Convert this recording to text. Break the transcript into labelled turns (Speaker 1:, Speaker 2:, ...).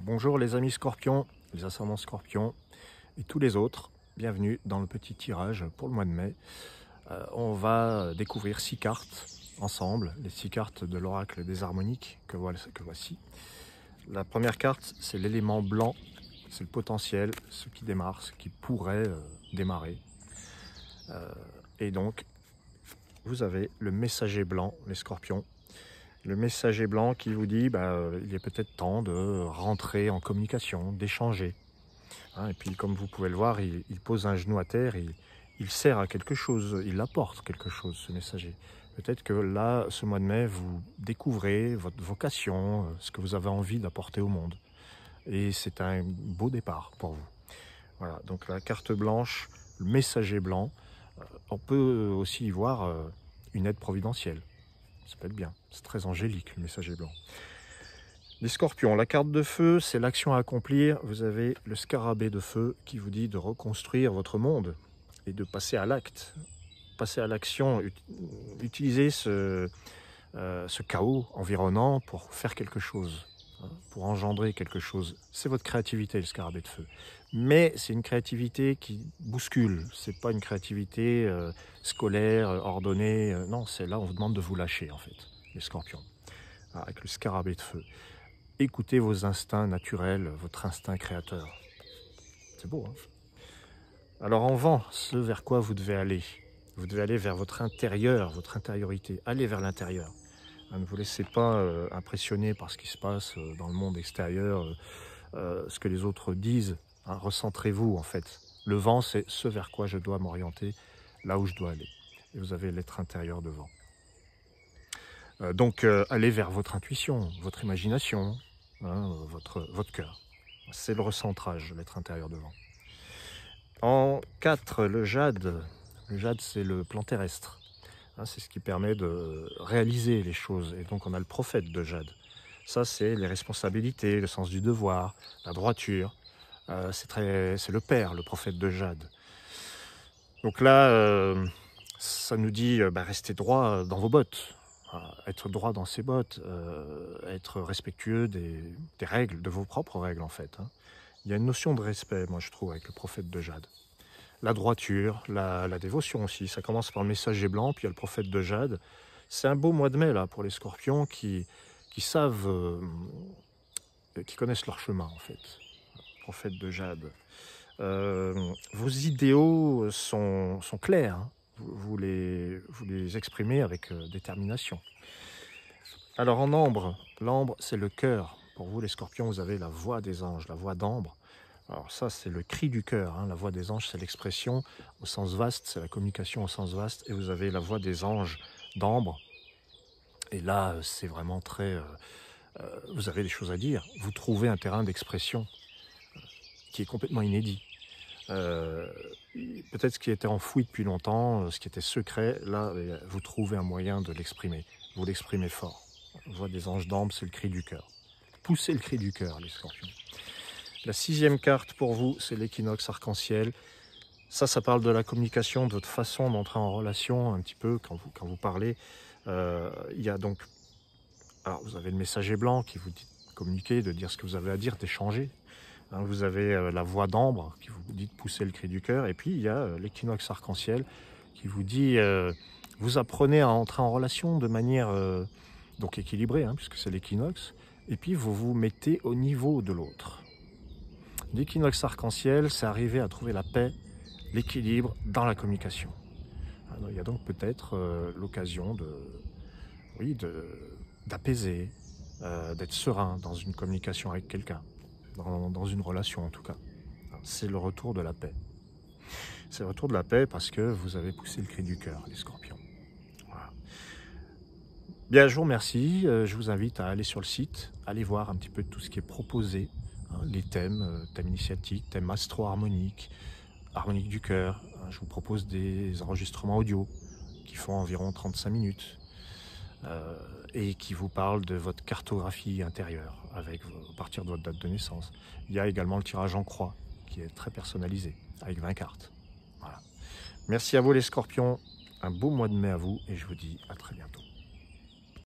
Speaker 1: Bonjour les amis scorpions, les ascendants scorpions et tous les autres. Bienvenue dans le petit tirage pour le mois de mai. On va découvrir 6 cartes ensemble, les 6 cartes de l'oracle des harmoniques que voici. La première carte, c'est l'élément blanc, c'est le potentiel, ce qui démarre, ce qui pourrait démarrer. Et donc, vous avez le messager blanc, les scorpions. Le messager blanc qui vous dit il est peut-être temps de rentrer en communication, d'échanger. Et puis comme vous pouvez le voir, il pose un genou à terre, il sert à quelque chose, il apporte quelque chose, ce messager. Peut-être que là, ce mois de mai, vous découvrez votre vocation, ce que vous avez envie d'apporter au monde. Et c'est un beau départ pour vous. Voilà, donc la carte blanche, le messager blanc, on peut aussi y voir une aide providentielle. Ça peut être bien, c'est très angélique le messager blanc. Les scorpions, la carte de feu, c'est l'action à accomplir. Vous avez le scarabée de feu qui vous dit de reconstruire votre monde et de passer à l'acte, passer à l'action, utiliser ce chaos environnant pour faire quelque chose, pour engendrer quelque chose. C'est votre créativité, le scarabée de feu. Mais c'est une créativité qui bouscule, c'est pas une créativité scolaire, ordonnée. Non, c'est là, on vous demande de vous lâcher, en fait, les scorpions, avec le scarabée de feu. Écoutez vos instincts naturels, votre instinct créateur. C'est beau, hein? Alors, en vent, ce vers quoi vous devez aller. Vous devez aller vers votre intérieur, votre intériorité. Allez vers l'intérieur. Ne vous laissez pas impressionner par ce qui se passe dans le monde extérieur, ce que les autres disent. Recentrez-vous, en fait. Le vent, c'est ce vers quoi je dois m'orienter, là où je dois aller. Et vous avez l'être intérieur devant. Donc, allez vers votre intuition, votre imagination, votre cœur. C'est le recentrage, l'être intérieur devant. En 4, le jade. Le jade, c'est le plan terrestre. C'est ce qui permet de réaliser les choses. Et donc, on a le prophète de jade. Ça, c'est les responsabilités, le sens du devoir, la droiture. C'est le père, le prophète de jade. Donc là, ça nous dit restez droit dans vos bottes. Être droit dans ses bottes, être respectueux des règles, de vos propres règles en fait. Il y a une notion de respect, moi je trouve, avec le prophète de jade. La droiture, la dévotion aussi, ça commence par le messager blanc, puis il y a le prophète de jade. C'est un beau mois de mai là pour les scorpions qui savent, qui connaissent leur chemin en fait. Prophète de jade. Vos idéaux sont clairs, hein. Vous les exprimez avec détermination. Alors en ambre, l'ambre c'est le cœur. Pour vous les scorpions, vous avez la voix des anges, la voix d'ambre. Alors ça c'est le cri du cœur, hein. La voix des anges c'est l'expression au sens vaste, c'est la communication au sens vaste. Et vous avez la voix des anges d'ambre. Et là c'est vraiment très... vous avez des choses à dire. Vous trouvez un terrain d'expression qui est complètement inédit. Peut-être ce qui était enfoui depuis longtemps, ce qui était secret, là, vous trouvez un moyen de l'exprimer. Vous l'exprimez fort. On voit des anges d'ambre, c'est le cri du cœur. Poussez le cri du cœur, les scorpions. La 6e carte pour vous, c'est l'équinoxe arc-en-ciel. Ça parle de la communication, de votre façon d'entrer en relation un petit peu quand vous parlez. Il y a donc... Alors, vous avez le messager blanc qui vous dit de communiquer, de dire ce que vous avez à dire, d'échanger. Vous avez la voix d'ambre qui vous dit de pousser le cri du cœur. Et puis, il y a l'équinoxe arc-en-ciel qui vous dit vous apprenez à entrer en relation de manière donc équilibrée, puisque c'est l'équinoxe. Et puis, vous vous mettez au niveau de l'autre. L'équinoxe arc-en-ciel, c'est arriver à trouver la paix, l'équilibre dans la communication. Alors, il y a donc peut-être l'occasion d'apaiser, d'être serein dans une communication avec quelqu'un. Dans une relation en tout cas. C'est le retour de la paix. C'est le retour de la paix parce que vous avez poussé le cri du cœur, les scorpions. Voilà. Bien, je vous remercie. Je vous invite à aller sur le site, aller voir un petit peu tout ce qui est proposé. Les thèmes, thèmes initiatiques, thèmes astro-harmoniques, harmonique du cœur. Je vous propose des enregistrements audio qui font environ 35 minutes. Et qui vous parle de votre cartographie intérieure à partir de votre date de naissance. Il y a également le tirage en croix qui est très personnalisé avec 20 cartes. Voilà. Merci à vous les scorpions, un beau mois de mai à vous et je vous dis à très bientôt.